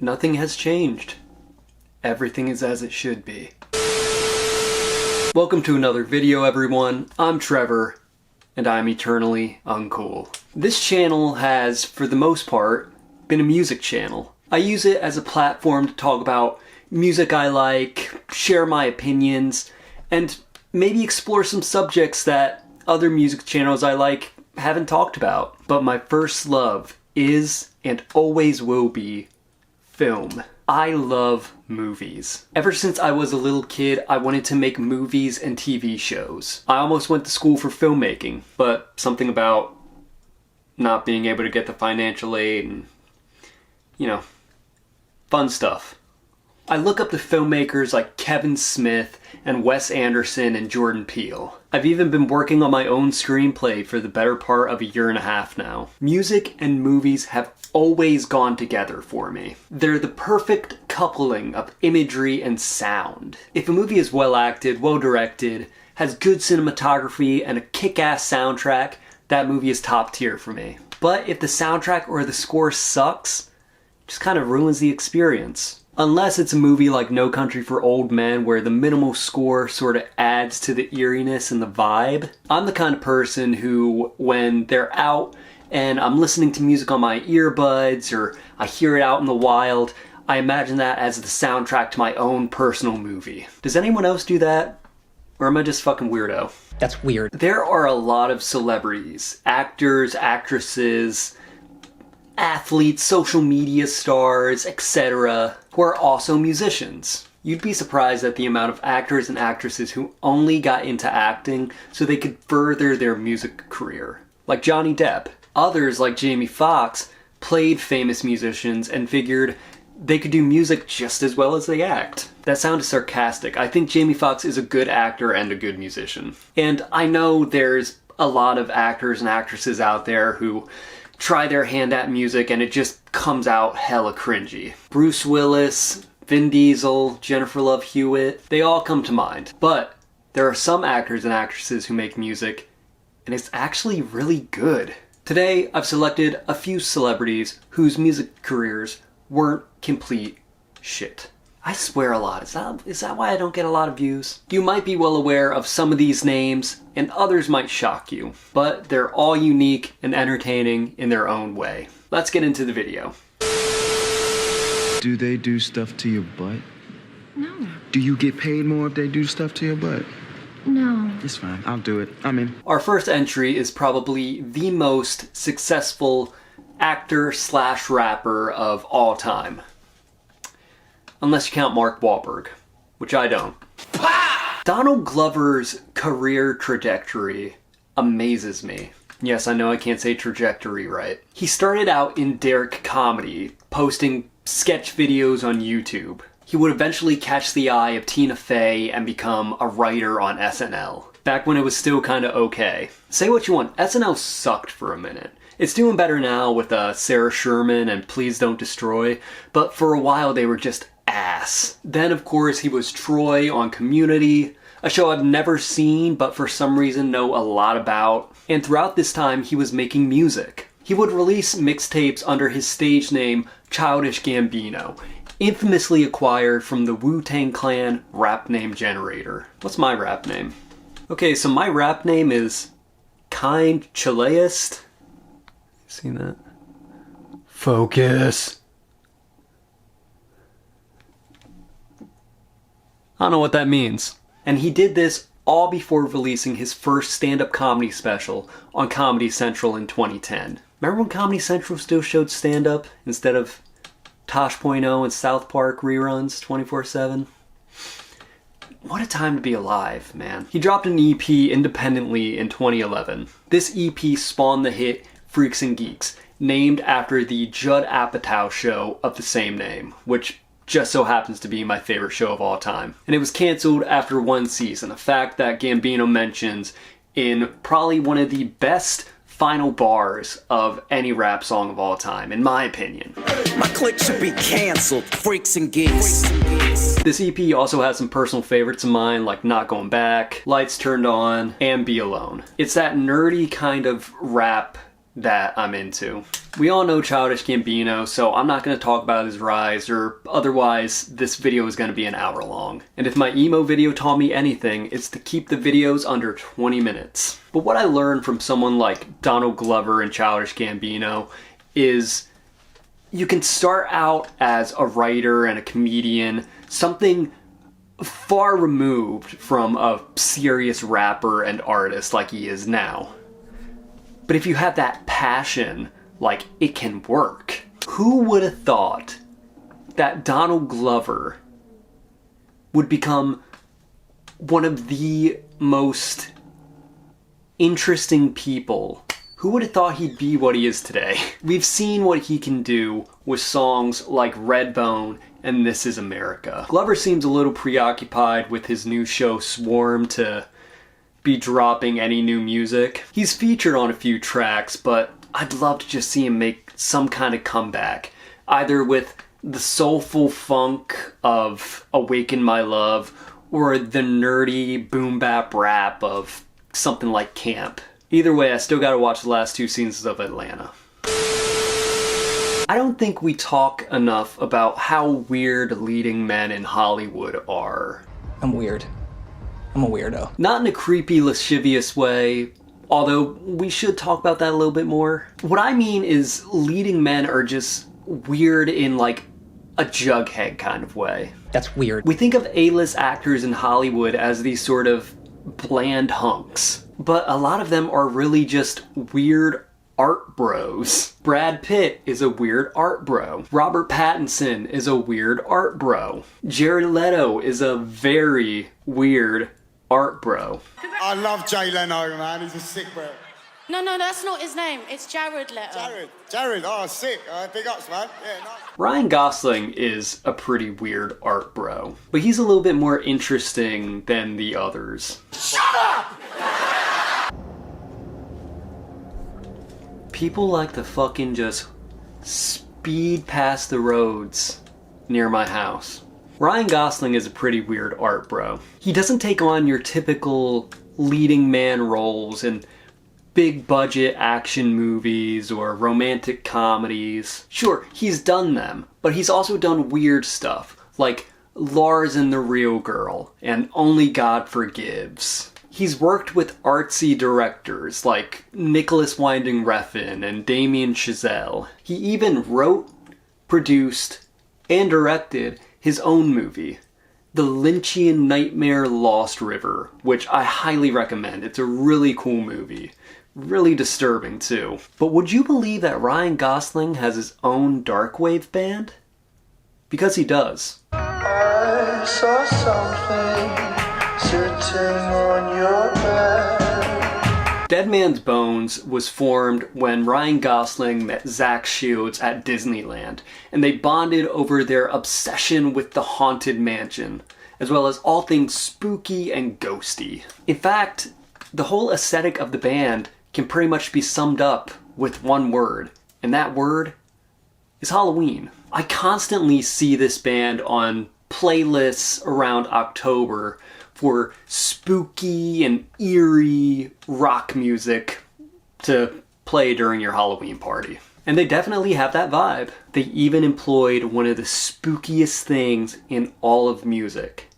Nothing has changed. Everything is as it should be. Welcome to another video, everyone. I'm Trevor, and I'm eternally uncool. This channel has, for the most part, been a music channel. I use it as a platform to talk about music I like, share my opinions, and maybe explore some subjects that other music channels I like haven't talked about. But my first love is, and always will be, film. I love movies. Ever since I was a little kid, I wanted to make movies and TV shows. I almost went to school for filmmaking, but something about not being able to get the financial aid and, fun stuff. I look up to filmmakers like Kevin Smith and Wes Anderson and Jordan Peele. I've even been working on my own screenplay for the better part of a year and a half now. Music and movies have always gone together for me. They're the perfect coupling of imagery and sound. If a movie is well acted, well directed, has good cinematography, and a kick-ass soundtrack, that movie is top tier for me. But if the soundtrack or the score sucks, it just kind of ruins the experience. Unless it's a movie like No Country for Old Men where the minimal score sort of adds to the eeriness and the vibe. I'm the kind of person who, when they're out and I'm listening to music on my earbuds or I hear it out in the wild, I imagine that as the soundtrack to my own personal movie. Does anyone else do that? Or am I just fucking weirdo? That's weird. There are a lot of celebrities, actors, actresses, athletes, social media stars, etc., who are also musicians. You'd be surprised at the amount of actors and actresses who only got into acting so they could further their music career. Like Johnny Depp. Others, like Jamie Foxx, played famous musicians and figured they could do music just as well as they act. That sounded sarcastic. I think Jamie Foxx is a good actor and a good musician. And I know there's a lot of actors and actresses out there who try their hand at music and it just comes out hella cringy. Bruce Willis, Vin Diesel, Jennifer Love Hewitt, they all come to mind. But there are some actors and actresses who make music and it's actually really good. Today, I've selected a few celebrities whose music careers weren't complete shit. I swear a lot. Is that why I don't get a lot of views? You might be well aware of some of these names, and others might shock you. But they're all unique and entertaining in their own way. Let's get into the video. Do they do stuff to your butt? No. Do you get paid more if they do stuff to your butt? No. It's fine. I'll do it. I'm in. Our first entry is probably the most successful actor/rapper of all time. Unless you count Mark Wahlberg, which I don't. Donald Glover's career trajectory amazes me. Yes, I know I can't say trajectory right. He started out in Derrick Comedy, posting sketch videos on YouTube. He would eventually catch the eye of Tina Fey and become a writer on SNL. Back when it was still kinda okay. Say what you want, SNL sucked for a minute. It's doing better now with Sarah Sherman and Please Don't Destroy, but for a while they were just ass. Then of course he was Troy on Community, a show I've never seen but for some reason know a lot about. And throughout this time he was making music. He would release mixtapes under his stage name Childish Gambino, infamously acquired from the Wu-Tang Clan rap name generator. What's my rap name? Okay, so my rap name is Kind Chileist. Seen that? Focus. I don't know what that means. And he did this all before releasing his first stand-up comedy special on Comedy Central in 2010. Remember when Comedy Central still showed stand-up instead of Tosh.0 and South Park reruns 24/7? What a time to be alive, man. He dropped an EP independently in 2011. This EP spawned the hit Freaks and Geeks, named after the Judd Apatow show of the same name, which just so happens to be my favorite show of all time. And it was canceled after one season, a fact that Gambino mentions in probably one of the best final bars of any rap song of all time, in my opinion. My clique should be canceled. Freaks and geeks. This EP also has some personal favorites of mine, like Not Going Back, Lights Turned On, and Be Alone. It's that nerdy kind of rap that I'm into. We all know Childish Gambino, so I'm not going to talk about his rise, or otherwise this video is going to be an hour long. And if my emo video taught me anything, it's to keep the videos under 20 minutes. But what I learned from someone like Donald Glover and Childish Gambino is you can start out as a writer and a comedian, something far removed from a serious rapper and artist like he is now. But if you have that passion, like, it can work. Who would have thought that Donald Glover would become one of the most interesting people? Who would have thought he'd be what he is today? We've seen what he can do with songs like Redbone and This Is America. Glover seems a little preoccupied with his new show Swarm to be dropping any new music. He's featured on a few tracks, but I'd love to just see him make some kind of comeback, either with the soulful funk of Awaken My Love or the nerdy boom bap rap of something like Camp. Either way, I still gotta watch the last 2 seasons of Atlanta. I don't think we talk enough about how weird leading men in Hollywood are. I'm weird. I'm a weirdo. Not in a creepy, lascivious way, although we should talk about that a little bit more. What I mean is leading men are just weird in like a jughead kind of way. That's weird. We think of A-list actors in Hollywood as these sort of bland hunks, but a lot of them are really just weird art bros. Brad Pitt is a weird art bro. Robert Pattinson is a weird art bro. Jared Leto is a very weird art bro. I love Jay Leno, man. He's a sick bro. No, that's not his name. It's Jared Leto. Jared, oh, sick. Big ups, man. Yeah, nice. Ryan Gosling is a pretty weird art bro, but he's a little bit more interesting than the others. Shut up! People like to fucking just speed past the roads near my house. Ryan Gosling is a pretty weird art bro. He doesn't take on your typical leading man roles in big budget action movies or romantic comedies. Sure, he's done them, but he's also done weird stuff like Lars and the Real Girl and Only God Forgives. He's worked with artsy directors like Nicholas Winding Refn and Damien Chazelle. He even wrote, produced, and directed his own movie, The Lynchian Nightmare Lost River, which I highly recommend. It's a really cool movie. Really disturbing too. But would you believe that Ryan Gosling has his own darkwave band? Because he does. I saw something sitting on your bed. Dead Man's Bones was formed when Ryan Gosling met Zach Shields at Disneyland, and they bonded over their obsession with the Haunted Mansion, as well as all things spooky and ghosty. In fact, the whole aesthetic of the band can pretty much be summed up with one word, and that word is Halloween. I constantly see this band on playlists around October for spooky and eerie rock music to play during your Halloween party. And they definitely have that vibe. They even employed one of the spookiest things in all of music.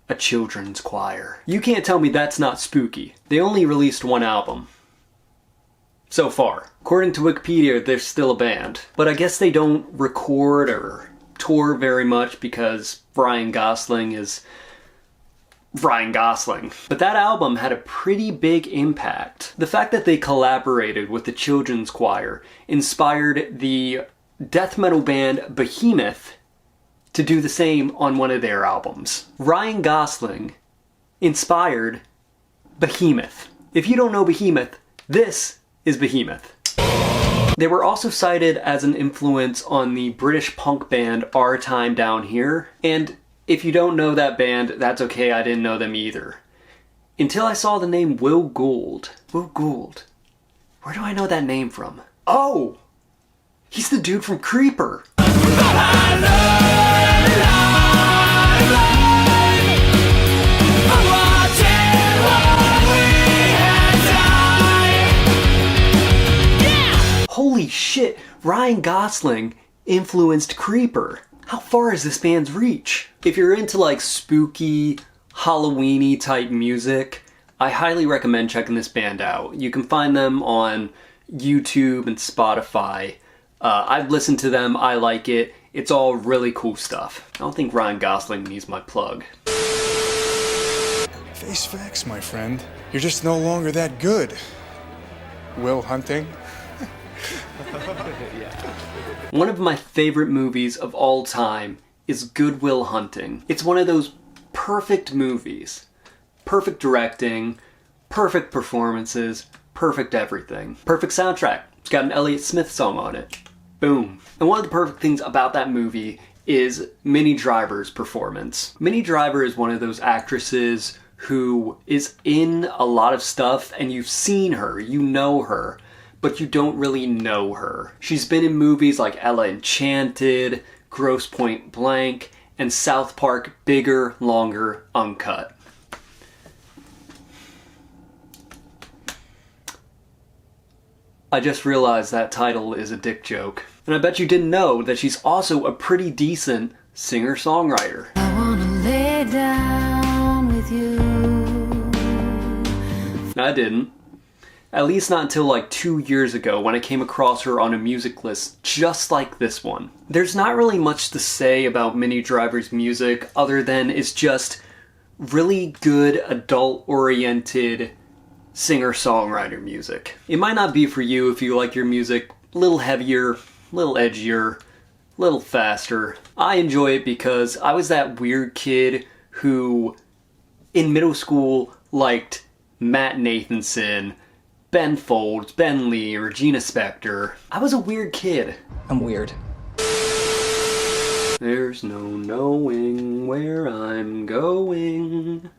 A children's choir. You can't tell me that's not spooky. They only released one album. So far. According to Wikipedia, they're still a band. But I guess they don't record or tour very much because Ryan Gosling is Ryan Gosling. But that album had a pretty big impact. The fact that they collaborated with the children's choir inspired the death metal band Behemoth to do the same on one of their albums. Ryan Gosling inspired Behemoth. If you don't know Behemoth, this is Behemoth. They were also cited as an influence on the British punk band Our Time Down Here, and if you don't know that band, that's okay, I didn't know them either. Until I saw the name Will Gould. Will Gould. Where do I know that name from? Oh! He's the dude from Creeper! Ryan Gosling influenced Creeper. How far is this band's reach? If you're into like spooky, Halloween-y type music, I highly recommend checking this band out. You can find them on YouTube and Spotify. I've listened to them, I like it. It's all really cool stuff. I don't think Ryan Gosling needs my plug. Face facts, my friend. You're just no longer that good. Will Hunting? One of my favorite movies of all time is Good Will Hunting. It's one of those perfect movies. Perfect directing, perfect performances, perfect everything. Perfect soundtrack. It's got an Elliott Smith song on it. Boom. And one of the perfect things about that movie is Minnie Driver's performance. Minnie Driver is one of those actresses who is in a lot of stuff and you've seen her, you know her, but you don't really know her. She's been in movies like Ella Enchanted, Grosse Point Blank, and South Park Bigger, Longer, Uncut. I just realized that title is a dick joke. And I bet you didn't know that she's also a pretty decent singer-songwriter. I wanna lay down with you. I didn't. At least not until like 2 years ago when I came across her on a music list just like this one. There's not really much to say about Minnie Driver's music other than it's just really good adult-oriented singer-songwriter music. It might not be for you if you like your music a little heavier, a little edgier, a little faster. I enjoy it because I was that weird kid who in middle school liked Matt Nathanson, Ben Folds, Ben Lee, Regina Spektor. I was a weird kid. I'm weird. There's no knowing where I'm going.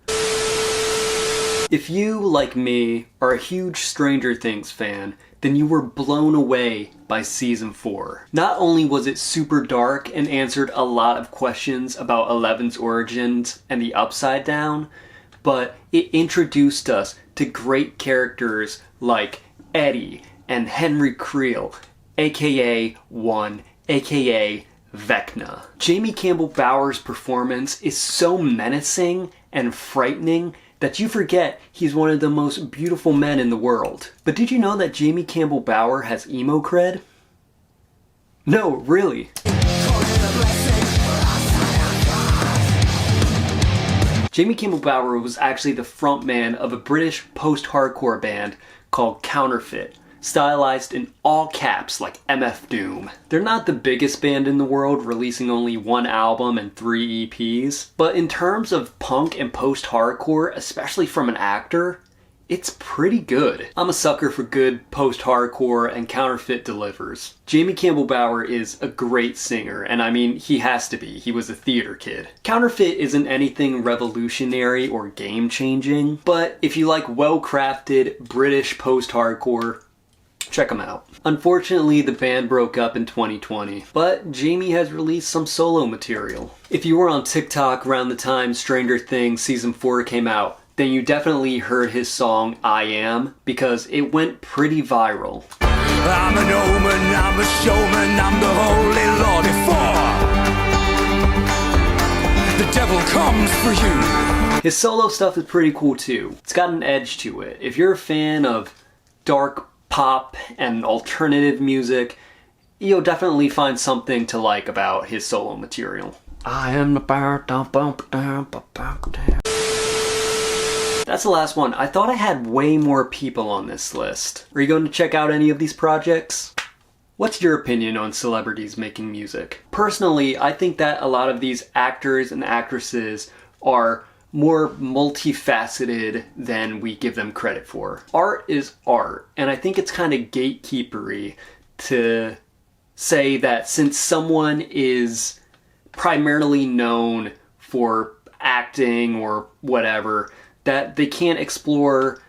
If you, like me, are a huge Stranger Things fan, then you were blown away by Season 4. Not only was it super dark and answered a lot of questions about Eleven's origins and the Upside Down, but it introduced us to great characters like Eddie and Henry Creel, aka One, aka Vecna. Jamie Campbell Bower's performance is so menacing and frightening that you forget he's one of the most beautiful men in the world. But did you know that Jamie Campbell Bower has emo cred? No, really. Jamie Campbell Bower was actually the frontman of a British post-hardcore band called Counterfeit, stylized in all caps like MF Doom. They're not the biggest band in the world, releasing only 1 album and 3 EPs, but in terms of punk and post-hardcore, especially from an actor, it's pretty good. I'm a sucker for good post-hardcore, and Counterfeit delivers. Jamie Campbell Bower is a great singer, and I mean, he has to be. He was a theater kid. Counterfeit isn't anything revolutionary or game-changing, but if you like well-crafted British post-hardcore, check them out. Unfortunately, the band broke up in 2020, but Jamie has released some solo material. If you were on TikTok around the time Stranger Things Season 4 came out, then you definitely heard his song I Am, because it went pretty viral. I'm an omen, I'm a showman, I'm the holy lord before the devil comes for you. His solo stuff is pretty cool too. It's got an edge to it. If you're a fan of dark pop and alternative music, you'll definitely find something to like about his solo material. I am the bird. That's the last one. I thought I had way more people on this list. Are you going to check out any of these projects? What's your opinion on celebrities making music? Personally, I think that a lot of these actors and actresses are more multifaceted than we give them credit for. Art is art, and I think it's kind of gatekeepery to say that since someone is primarily known for acting or whatever, that they can't explore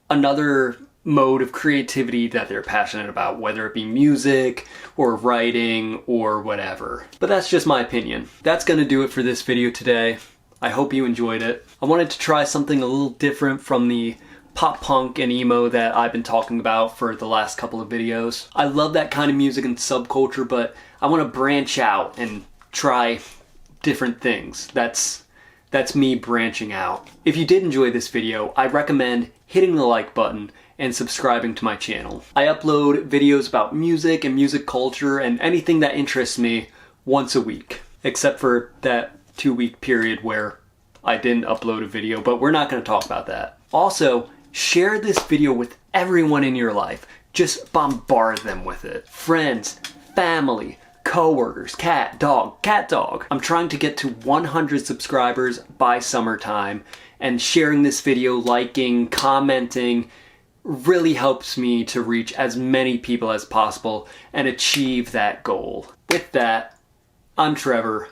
another mode of creativity that they're passionate about, whether it be music or writing or whatever. But that's just my opinion. That's gonna do it for this video today. I hope you enjoyed it. I wanted to try something a little different from the pop punk and emo that I've been talking about for the last couple of videos. I love that kind of music and subculture, but I want to branch out and try different things. That's me branching out. If you did enjoy this video, I recommend hitting the like button and subscribing to my channel. I upload videos about music and music culture and anything that interests me once a week, except for that 2-week period where I didn't upload a video, but we're not going to talk about that. Also, share this video with everyone in your life. Just bombard them with it. Friends, family, coworkers, cat, dog. I'm trying to get to 100 subscribers by summertime, and sharing this video, liking, commenting, really helps me to reach as many people as possible and achieve that goal. With that, I'm Trevor.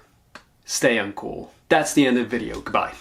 Stay uncool. That's the end of the video. Goodbye.